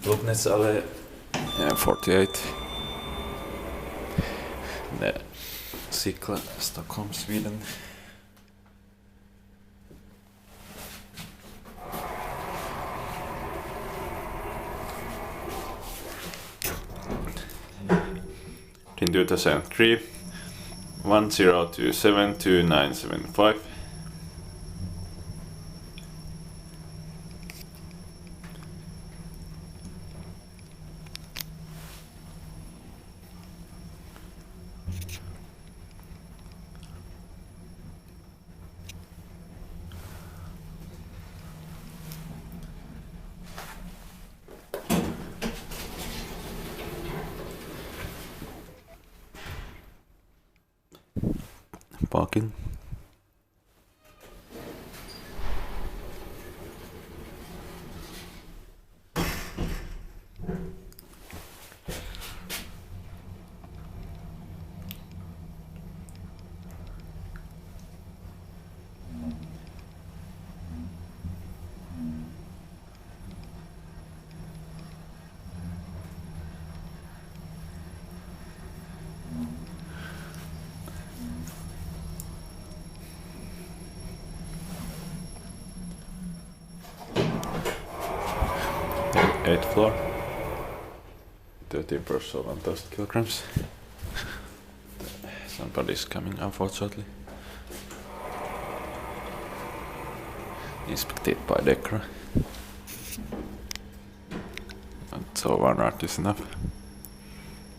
Lugnets allé. Yeah, 48. Sickla, Stockholm, Sweden. In 2003, 10272975. Parking. Eighth floor. 30% 1000 kilograms. Somebody's coming, unfortunately. Inspected by Decra. So one art is enough.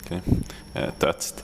Okay, touched.